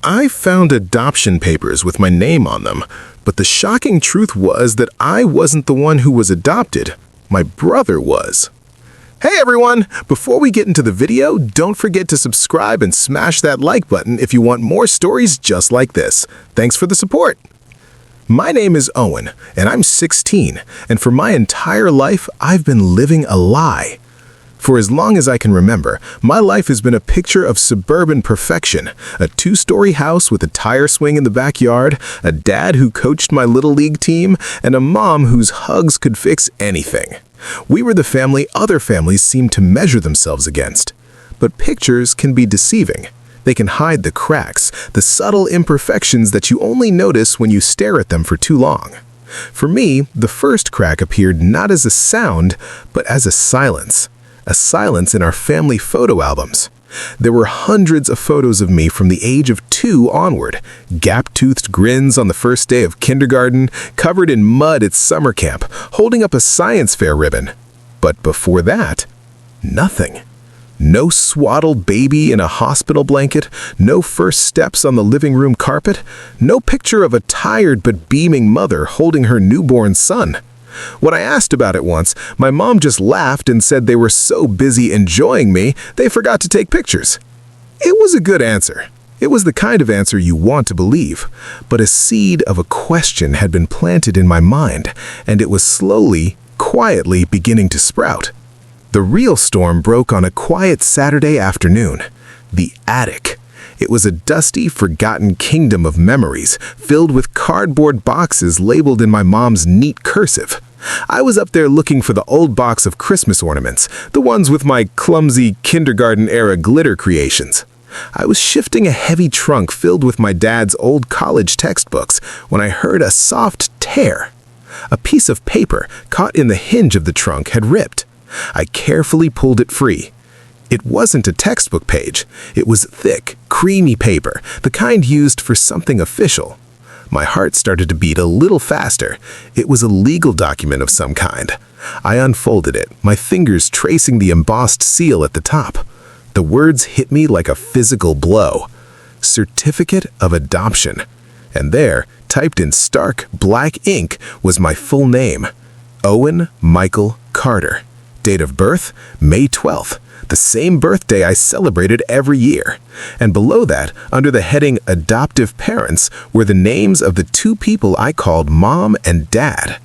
I found adoption papers with my name on them, but the shocking truth was that I wasn't the one who was adopted. My brother was. Hey everyone! Before we get into the video, don't forget to subscribe and smash that like button if you want more stories just like this. Thanks for the support! My name is Owen, and I'm 16, and for my entire life, I've been living a lie. For as long as I can remember, my life has been a picture of suburban perfection, a two-story house with a tire swing in the backyard, a dad who coached my little league team, and a mom whose hugs could fix anything. We were the family other families seemed to measure themselves against. But pictures can be deceiving. They can hide the cracks, the subtle imperfections that you only notice when you stare at them for too long. For me, the first crack appeared not as a sound, but as a silence in our family photo albums. There were hundreds of photos of me from the age of 2 onward, gap-toothed grins on the first day of kindergarten, covered in mud at summer camp, holding up a science fair ribbon. But before that, nothing. No swaddled baby in a hospital blanket, no first steps on the living room carpet, no picture of a tired but beaming mother holding her newborn son. When I asked about it once, my mom just laughed and said they were so busy enjoying me, they forgot to take pictures. It was a good answer. It was the kind of answer you want to believe, but a seed of a question had been planted in my mind, and it was slowly, quietly beginning to sprout. The real storm broke on a quiet Saturday afternoon. The attic. It was a dusty, forgotten kingdom of memories, filled with cardboard boxes labeled in my mom's neat cursive. I was up there looking for the old box of Christmas ornaments, the ones with my clumsy kindergarten-era glitter creations. I was shifting a heavy trunk filled with my dad's old college textbooks when I heard a soft tear. A piece of paper caught in the hinge of the trunk had ripped. I carefully pulled it free. It wasn't a textbook page. It was thick, creamy paper, the kind used for something official. My heart started to beat a little faster. It was a legal document of some kind. I unfolded it, my fingers tracing the embossed seal at the top. The words hit me like a physical blow. Certificate of Adoption. And there, typed in stark black ink, was my full name. Owen Michael Carter. Date of birth, May 12th. The same birthday I celebrated every year. And below that, under the heading Adoptive Parents, were the names of the 2 people I called Mom and Dad.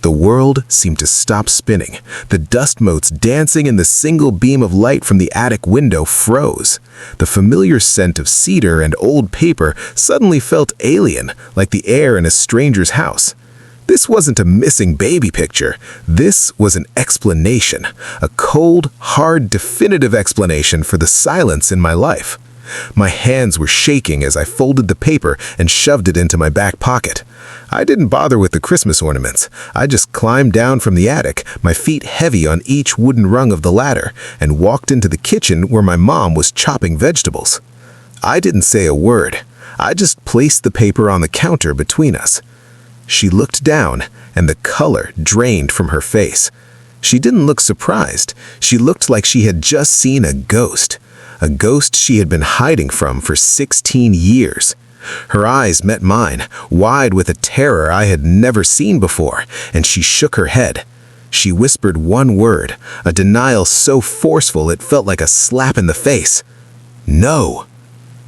The world seemed to stop spinning. The dust motes dancing in the single beam of light from the attic window froze. The familiar scent of cedar and old paper suddenly felt alien, like the air in a stranger's house. This wasn't a missing baby picture. This was an explanation, a cold, hard, definitive explanation for the silence in my life. My hands were shaking as I folded the paper and shoved it into my back pocket. I didn't bother with the Christmas ornaments. I just climbed down from the attic, my feet heavy on each wooden rung of the ladder, and walked into the kitchen where my mom was chopping vegetables. I didn't say a word. I just placed the paper on the counter between us. She looked down, and the color drained from her face. She didn't look surprised. She looked like she had just seen a ghost she had been hiding from for 16 years. Her eyes met mine, wide with a terror I had never seen before, and she shook her head. She whispered one word, a denial so forceful it felt like a slap in the face. No.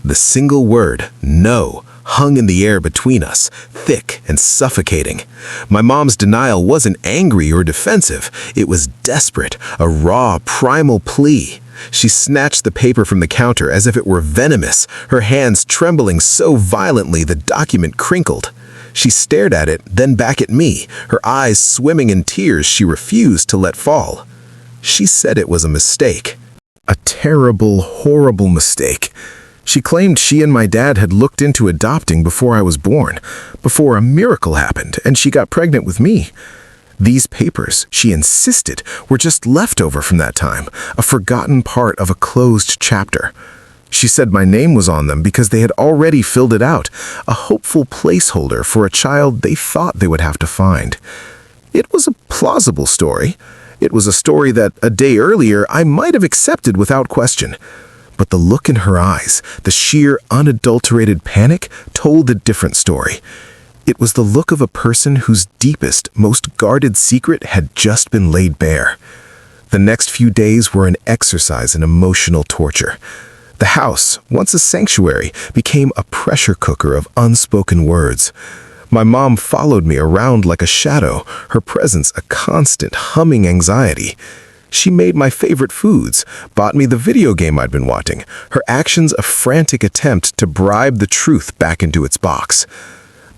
The single word, no, hung in the air between us, thick and suffocating. My mom's denial wasn't angry or defensive. It was desperate, a raw, primal plea. She snatched the paper from the counter as if it were venomous, her hands trembling so violently the document crinkled. She stared at it, then back at me, her eyes swimming in tears she refused to let fall. She said it was a mistake. A terrible, horrible mistake. She claimed she and my dad had looked into adopting before I was born, before a miracle happened and she got pregnant with me. These papers, she insisted, were just leftover from that time, a forgotten part of a closed chapter. She said my name was on them because they had already filled it out, a hopeful placeholder for a child they thought they would have to find. It was a plausible story. It was a story that, a day earlier, I might have accepted without question. But the look in her eyes, the sheer, unadulterated panic, told a different story. It was the look of a person whose deepest, most guarded secret had just been laid bare. The next few days were an exercise in emotional torture. The house, once a sanctuary, became a pressure cooker of unspoken words. My mom followed me around like a shadow, her presence a constant, humming anxiety. She made my favorite foods, bought me the video game I'd been watching, her actions a frantic attempt to bribe the truth back into its box.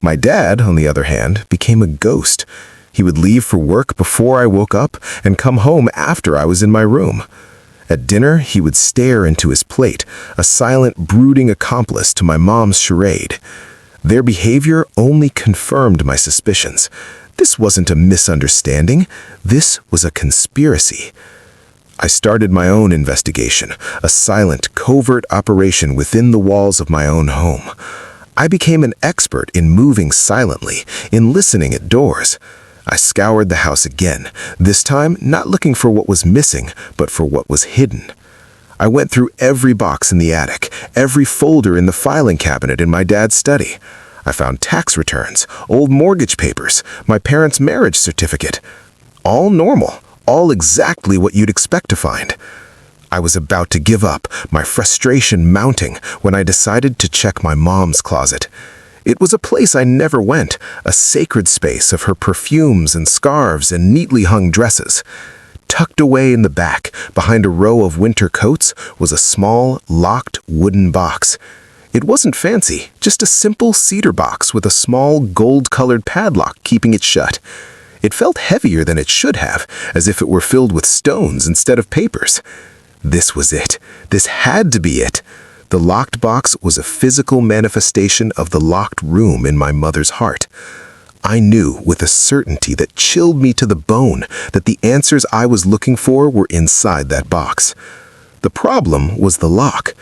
My dad, on the other hand, became a ghost. He would leave for work before I woke up and come home after I was in my room. At dinner, he would stare into his plate, a silent, brooding accomplice to my mom's charade. Their behavior only confirmed my suspicions. This wasn't a misunderstanding. This was a conspiracy. I started my own investigation, a silent, covert operation within the walls of my own home. I became an expert in moving silently, in listening at doors. I scoured the house again, this time not looking for what was missing, but for what was hidden. I went through every box in the attic, every folder in the filing cabinet in my dad's study. I found tax returns, old mortgage papers, my parents' marriage certificate. All normal, all exactly what you'd expect to find. I was about to give up, my frustration mounting, when I decided to check my mom's closet. It was a place I never went, a sacred space of her perfumes and scarves and neatly hung dresses. Tucked away in the back, behind a row of winter coats, was a small, locked wooden box. It wasn't fancy, just a simple cedar box with a small, gold-colored padlock keeping it shut. It felt heavier than it should have, as if it were filled with stones instead of papers. This was it. This had to be it. The locked box was a physical manifestation of the locked room in my mother's heart. I knew with a certainty that chilled me to the bone that the answers I was looking for were inside that box. The problem was the lock.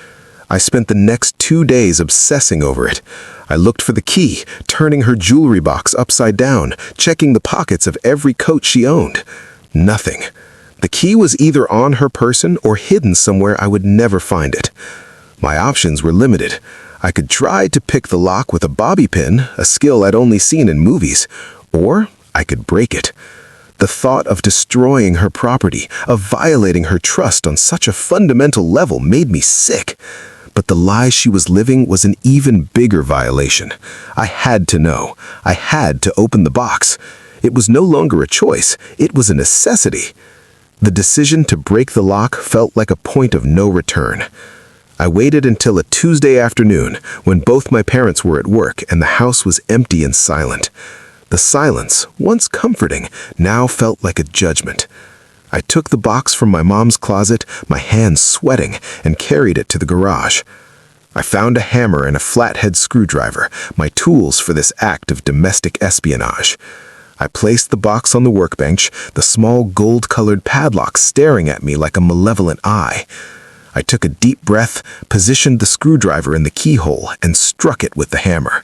I spent the next 2 days obsessing over it. I looked for the key, turning her jewelry box upside down, checking the pockets of every coat she owned. Nothing. The key was either on her person or hidden somewhere I would never find it. My options were limited. I could try to pick the lock with a bobby pin, a skill I'd only seen in movies, or I could break it. The thought of destroying her property, of violating her trust on such a fundamental level made me sick. But the lie she was living was an even bigger violation. I had to know. I had to open the box. It was no longer a choice. It was a necessity. The decision to break the lock felt like a point of no return. I waited until a Tuesday afternoon when both my parents were at work and the house was empty and silent. The silence, once comforting, now felt like a judgment. I took the box from my mom's closet, my hands sweating, and carried it to the garage. I found a hammer and a flathead screwdriver, my tools for this act of domestic espionage. I placed the box on the workbench, the small gold-colored padlock staring at me like a malevolent eye. I took a deep breath, positioned the screwdriver in the keyhole, and struck it with the hammer.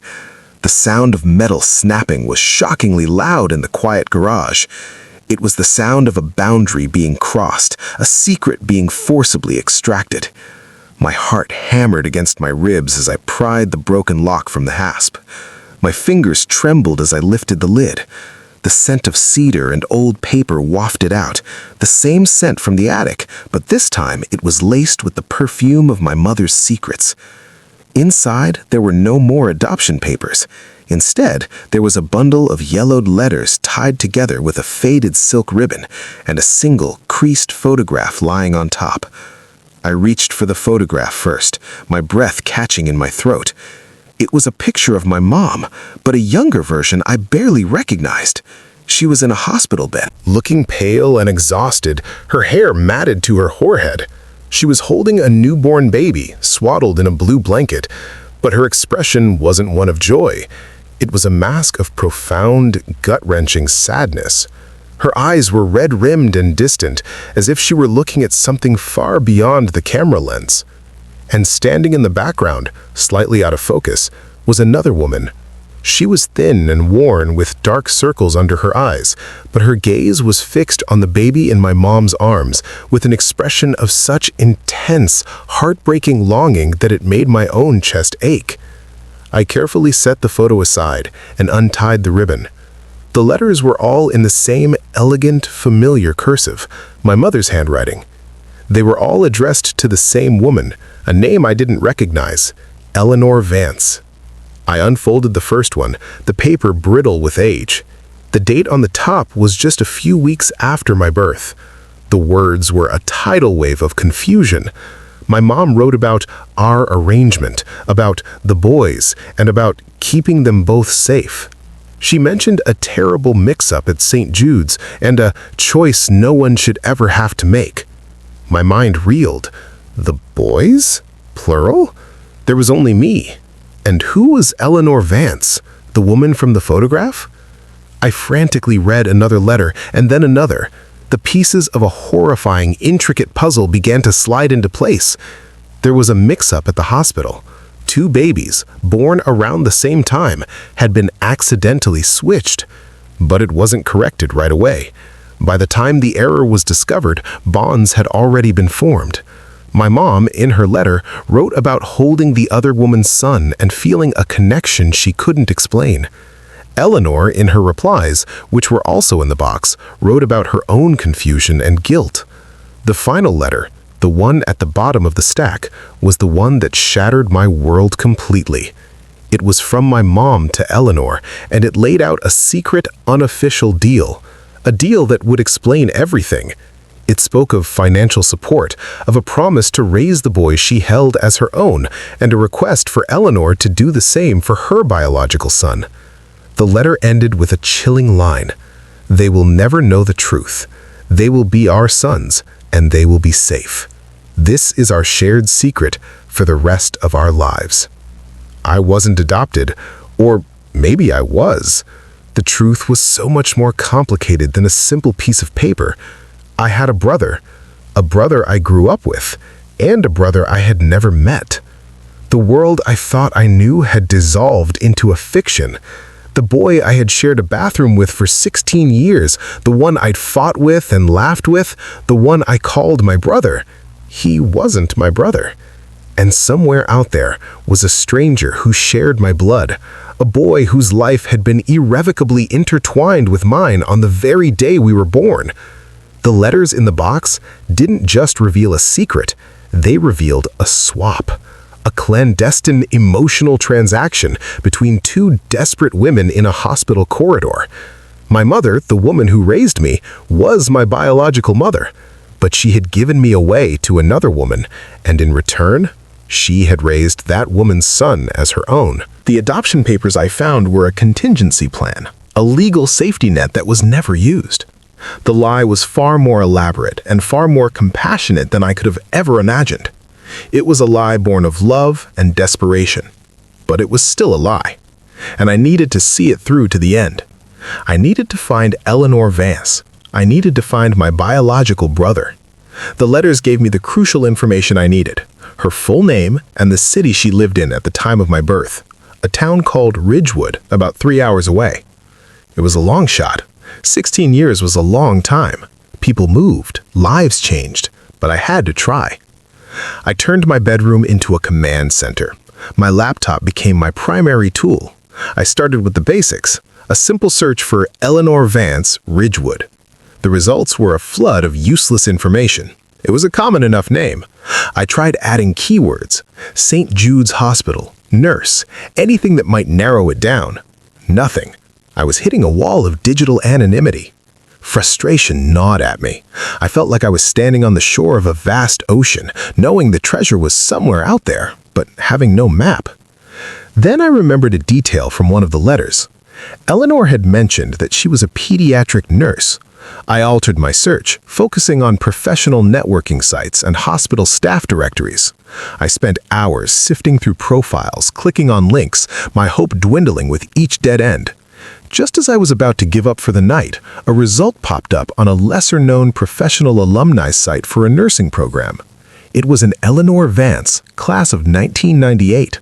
The sound of metal snapping was shockingly loud in the quiet garage. It was the sound of a boundary being crossed, a secret being forcibly extracted. My heart hammered against my ribs as I pried the broken lock from the hasp. My fingers trembled as I lifted the lid. The scent of cedar and old paper wafted out, the same scent from the attic, but this time it was laced with the perfume of my mother's secrets. Inside, there were no more adoption papers. Instead, there was a bundle of yellowed letters tied together with a faded silk ribbon and a single, creased photograph lying on top. I reached for the photograph first, my breath catching in my throat. It was a picture of my mom, but a younger version I barely recognized. She was in a hospital bed, looking pale and exhausted, her hair matted to her forehead. She was holding a newborn baby, swaddled in a blue blanket, but her expression wasn't one of joy. It was a mask of profound, gut-wrenching sadness. Her eyes were red-rimmed and distant, as if she were looking at something far beyond the camera lens. And standing in the background, slightly out of focus, was another woman. She was thin and worn with dark circles under her eyes, but her gaze was fixed on the baby in my mom's arms with an expression of such intense, heartbreaking longing that it made my own chest ache. I carefully set the photo aside and untied the ribbon. The letters were all in the same elegant, familiar cursive, my mother's handwriting. They were all addressed to the same woman, a name I didn't recognize, Eleanor Vance. I unfolded the first one, the paper brittle with age. The date on the top was just a few weeks after my birth. The words were a tidal wave of confusion. My mom wrote about our arrangement, about the boys, and about keeping them both safe. She mentioned a terrible mix-up at St. Jude's and a choice no one should ever have to make. My mind reeled. The boys? Plural? There was only me. And who was Eleanor Vance, the woman from the photograph? I frantically read another letter and then another. The pieces of a horrifying, intricate puzzle began to slide into place. There was a mix-up at the hospital. 2 babies, born around the same time, had been accidentally switched. But it wasn't corrected right away. By the time the error was discovered, bonds had already been formed. My mom, in her letter, wrote about holding the other woman's son and feeling a connection she couldn't explain. Eleanor, in her replies, which were also in the box, wrote about her own confusion and guilt. The final letter, the one at the bottom of the stack, was the one that shattered my world completely. It was from my mom to Eleanor, and it laid out a secret, unofficial deal. A deal that would explain everything. It spoke of financial support, of a promise to raise the boy she held as her own, and a request for Eleanor to do the same for her biological son. The letter ended with a chilling line. They will never know the truth. They will be our sons, and they will be safe. This is our shared secret for the rest of our lives. I wasn't adopted, or maybe I was. The truth was so much more complicated than a simple piece of paper. I had a brother I grew up with, and a brother I had never met. The world I thought I knew had dissolved into a fiction. The boy I had shared a bathroom with for 16 years, the one I'd fought with and laughed with, the one I called my brother. He wasn't my brother. And somewhere out there was a stranger who shared my blood, a boy whose life had been irrevocably intertwined with mine on the very day we were born. The letters in the box didn't just reveal a secret, they revealed a swap, a clandestine emotional transaction between 2 desperate women in a hospital corridor. My mother, the woman who raised me, was my biological mother, but she had given me away to another woman, and in return, she had raised that woman's son as her own. The adoption papers I found were a contingency plan, a legal safety net that was never used. The lie was far more elaborate and far more compassionate than I could have ever imagined. It was a lie born of love and desperation. But it was still a lie, and I needed to see it through to the end. I needed to find Eleanor Vance. I needed to find my biological brother. The letters gave me the crucial information I needed, her full name and the city she lived in at the time of my birth, a town called Ridgewood, about 3 hours away. It was a long shot. 16 years was a long time. People moved, lives changed, but I had to try. I turned my bedroom into a command center. My laptop became my primary tool. I started with the basics, a simple search for Eleanor Vance, Ridgewood. The results were a flood of useless information. It was a common enough name. I tried adding keywords, St. Jude's Hospital, nurse, anything that might narrow it down. Nothing. I was hitting a wall of digital anonymity. Frustration gnawed at me. I felt like I was standing on the shore of a vast ocean, knowing the treasure was somewhere out there, but having no map. Then I remembered a detail from one of the letters. Eleanor had mentioned that she was a pediatric nurse. I altered my search, focusing on professional networking sites and hospital staff directories. I spent hours sifting through profiles, clicking on links, my hope dwindling with each dead end. Just as I was about to give up for the night, a result popped up on a lesser-known professional alumni site for a nursing program. It was an Eleanor Vance, class of 1998.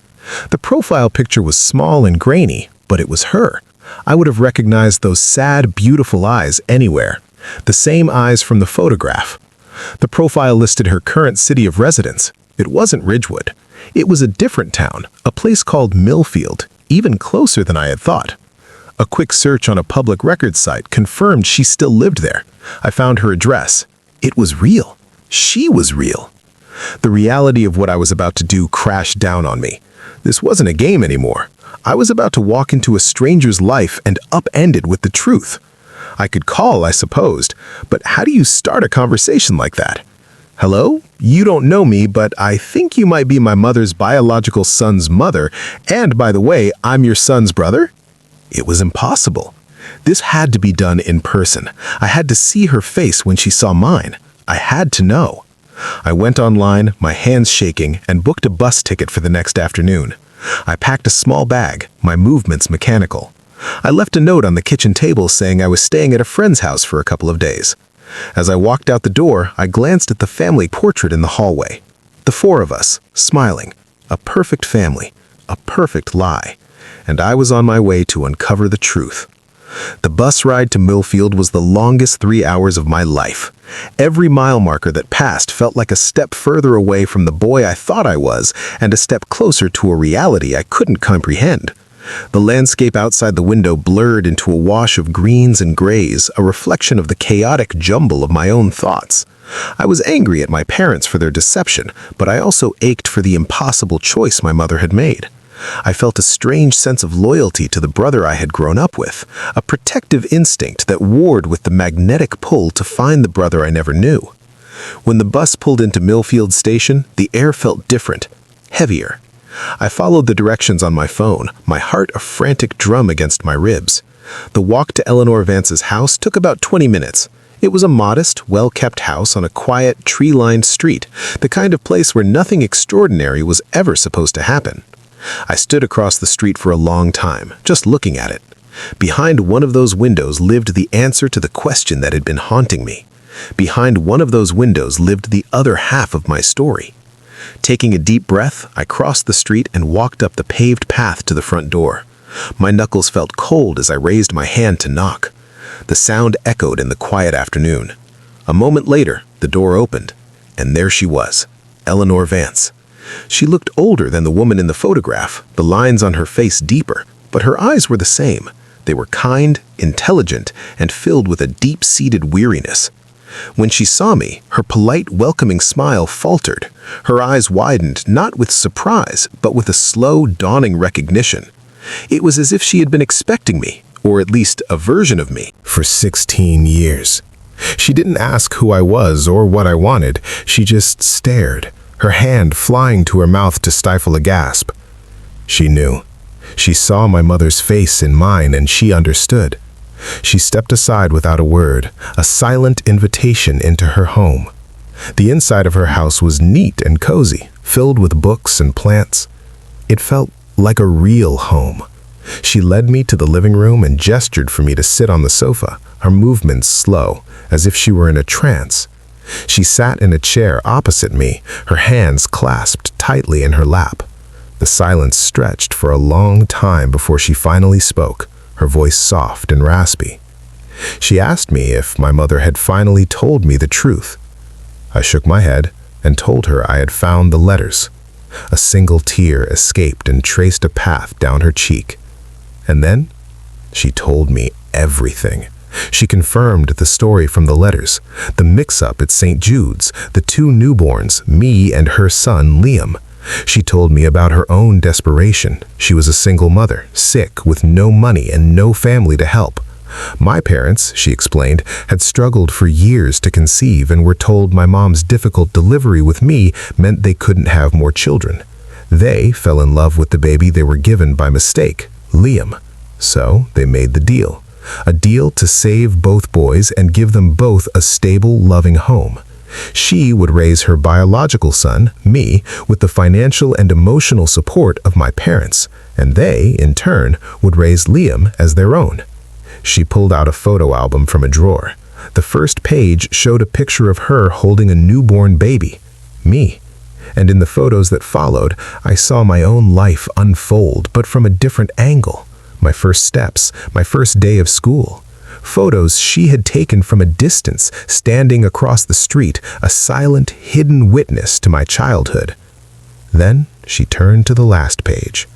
The profile picture was small and grainy, but it was her. I would have recognized those sad, beautiful eyes anywhere. The same eyes from the photograph. The profile listed her current city of residence. It wasn't Ridgewood. It was a different town, a place called Millfield, even closer than I had thought. A quick search on a public records site confirmed she still lived there. I found her address. It was real. She was real. The reality of what I was about to do crashed down on me. This wasn't a game anymore. I was about to walk into a stranger's life and upend it with the truth. I could call, I supposed, but how do you start a conversation like that? Hello? You don't know me, but I think you might be my mother's biological son's mother, and by the way, I'm your son's brother? It was impossible. This had to be done in person. I had to see her face when she saw mine. I had to know. I went online, my hands shaking, and booked a bus ticket for the next afternoon. I packed a small bag, my movements mechanical. I left a note on the kitchen table saying I was staying at a friend's house for a couple of days. As I walked out the door, I glanced at the family portrait in the hallway. The four of us, smiling. A perfect family. A perfect lie. And I was on my way to uncover the truth. The bus ride to Millfield was the longest 3 hours of my life. Every mile marker that passed felt like a step further away from the boy I thought I was, and a step closer to a reality I couldn't comprehend. The landscape outside the window blurred into a wash of greens and grays, a reflection of the chaotic jumble of my own thoughts. I was angry at my parents for their deception, but I also ached for the impossible choice my mother had made. I felt a strange sense of loyalty to the brother I had grown up with, a protective instinct that warred with the magnetic pull to find the brother I never knew. When the bus pulled into Millfield Station, the air felt different, heavier. I followed the directions on my phone, my heart a frantic drum against my ribs. The walk to Eleanor Vance's house took about 20 minutes. It was a modest, well-kept house on a quiet, tree-lined street, the kind of place where nothing extraordinary was ever supposed to happen. I stood across the street for a long time, just looking at it. Behind one of those windows lived the answer to the question that had been haunting me. Behind one of those windows lived the other half of my story. Taking a deep breath, I crossed the street and walked up the paved path to the front door. My knuckles felt cold as I raised my hand to knock. The sound echoed in the quiet afternoon. A moment later, the door opened, and there she was, Eleanor Vance. She looked older than the woman in the photograph, the lines on her face deeper, but her eyes were the same. They were kind, intelligent, and filled with a deep-seated weariness. When she saw me, her polite, welcoming smile faltered. Her eyes widened, not with surprise, but with a slow, dawning recognition. It was as if she had been expecting me, or at least a version of me, for 16 years. She didn't ask who I was or what I wanted. She just stared, her hand flying to her mouth to stifle a gasp. She knew. She saw my mother's face in mine, and she understood. She stepped aside without a word, a silent invitation into her home. The inside of her house was neat and cozy, filled with books and plants. It felt like a real home. She led me to the living room and gestured for me to sit on the sofa, her movements slow, as if she were in a trance. She sat in a chair opposite me, her hands clasped tightly in her lap. The silence stretched for a long time before she finally spoke, her voice soft and raspy. She asked me if my mother had finally told me the truth. I shook my head and told her I had found the letters. A single tear escaped and traced a path down her cheek. And then she told me everything. She confirmed the story from the letters, the mix-up at St. Jude's, the two newborns, me and her son, Liam. She told me about her own desperation. She was a single mother, sick, with no money and no family to help. My parents, she explained, had struggled for years to conceive and were told my mom's difficult delivery with me meant they couldn't have more children. They fell in love with the baby they were given by mistake, Liam. So they made the deal. A deal to save both boys and give them both a stable, loving home. She would raise her biological son, me, with the financial and emotional support of my parents, and they, in turn, would raise Liam as their own. She pulled out a photo album from a drawer. The first page showed a picture of her holding a newborn baby, me. And in the photos that followed, I saw my own life unfold, but from a different angle. my first steps, my first day of school. Photos she had taken from a distance, standing across the street, a silent, hidden witness to my childhood. Then she turned to the last page.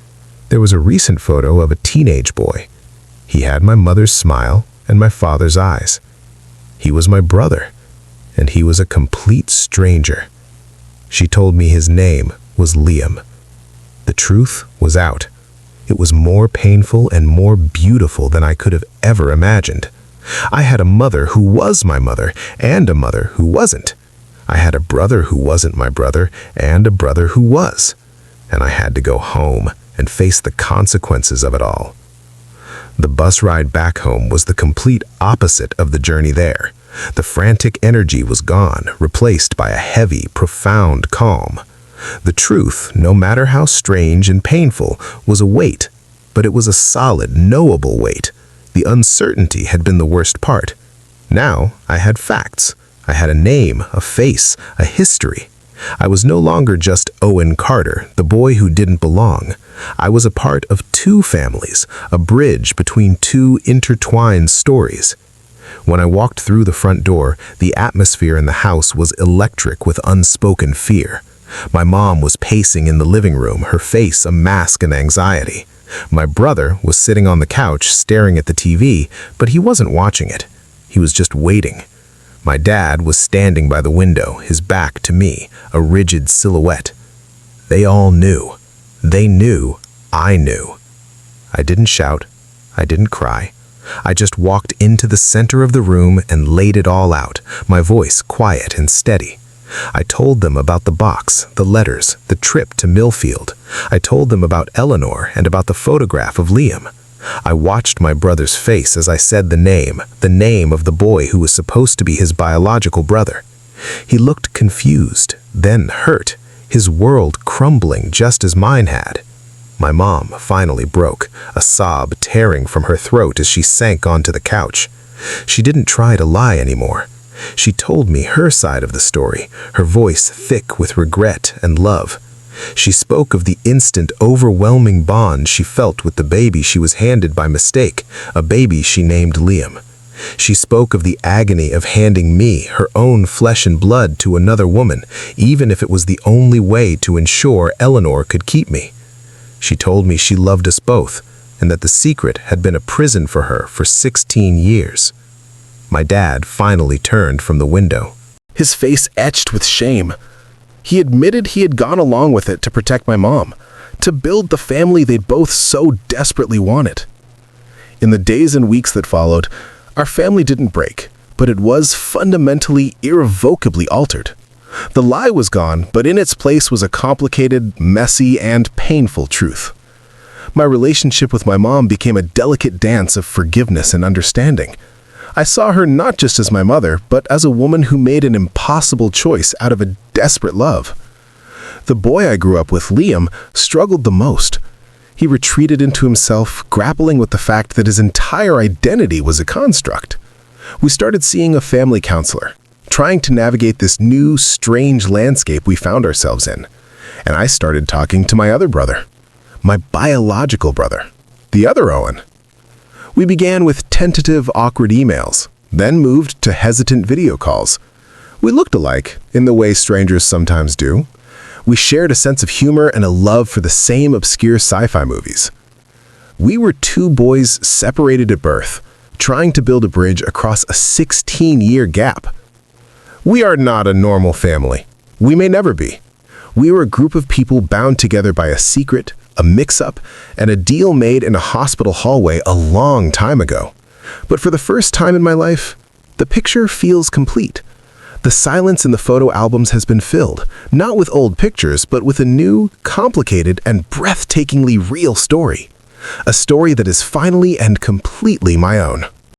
There was a recent photo of a teenage boy. He had my mother's smile and my father's eyes. He was my brother, and he was a complete stranger. She told me his name was Liam. The truth was out. It was more painful and more beautiful than I could have ever imagined. I had a mother who was my mother, and a mother who wasn't. I had a brother who wasn't my brother, and a brother who was. And I had to go home and face the consequences of it all. The bus ride back home was the complete opposite of the journey there. The frantic energy was gone, replaced by a heavy, profound calm. The truth, no matter how strange and painful, was a weight, but it was a solid, knowable weight. The uncertainty had been the worst part. Now I had facts. I had a name, a face, a history. I was no longer just Owen Carter, the boy who didn't belong. I was a part of two families, a bridge between two intertwined stories. When I walked through the front door, the atmosphere in the house was electric with unspoken fear. My mom was pacing in the living room, her face a mask of anxiety. My brother was sitting on the couch staring at the TV, but he wasn't watching it. He was just waiting. My dad was standing by the window, his back to me, a rigid silhouette. They all knew. They knew I knew. I didn't shout. I didn't cry. I just walked into the center of the room and laid it all out, my voice quiet and steady. I told them about the box, the letters, the trip to Millfield. I told them about Eleanor and about the photograph of Liam. I watched my brother's face as I said the name of the boy who was supposed to be his biological brother. He looked confused, then hurt, his world crumbling just as mine had. My mom finally broke, a sob tearing from her throat as she sank onto the couch. She didn't try to lie anymore. She told me her side of the story, her voice thick with regret and love. She spoke of the instant, overwhelming bond she felt with the baby she was handed by mistake, a baby she named Liam. She spoke of the agony of handing me, her own flesh and blood, to another woman, even if it was the only way to ensure Eleanor could keep me. She told me she loved us both, and that the secret had been a prison for her for 16 years. My dad finally turned from the window, his face etched with shame. He admitted he had gone along with it to protect my mom, to build the family they'd both so desperately wanted. In the days and weeks that followed, our family didn't break, but it was fundamentally, irrevocably altered. The lie was gone, but in its place was a complicated, messy, and painful truth. My relationship with my mom became a delicate dance of forgiveness and understanding. I saw her not just as my mother, but as a woman who made an impossible choice out of a desperate love. The boy I grew up with, Liam, struggled the most. He retreated into himself, grappling with the fact that his entire identity was a construct. We started seeing a family counselor, trying to navigate this new, strange landscape we found ourselves in. And I started talking to my other brother, my biological brother, the other Owen. We began with tentative, awkward emails, then moved to hesitant video calls. We looked alike, in the way strangers sometimes do. We shared a sense of humor and a love for the same obscure sci-fi movies. We were two boys separated at birth, trying to build a bridge across a 16-year gap. We are not a normal family. We may never be. We were a group of people bound together by a secret, a mix-up, and a deal made in a hospital hallway a long time ago. But for the first time in my life, the picture feels complete. The silence in the photo albums has been filled, not with old pictures, but with a new, complicated, and breathtakingly real story. A story that is finally and completely my own.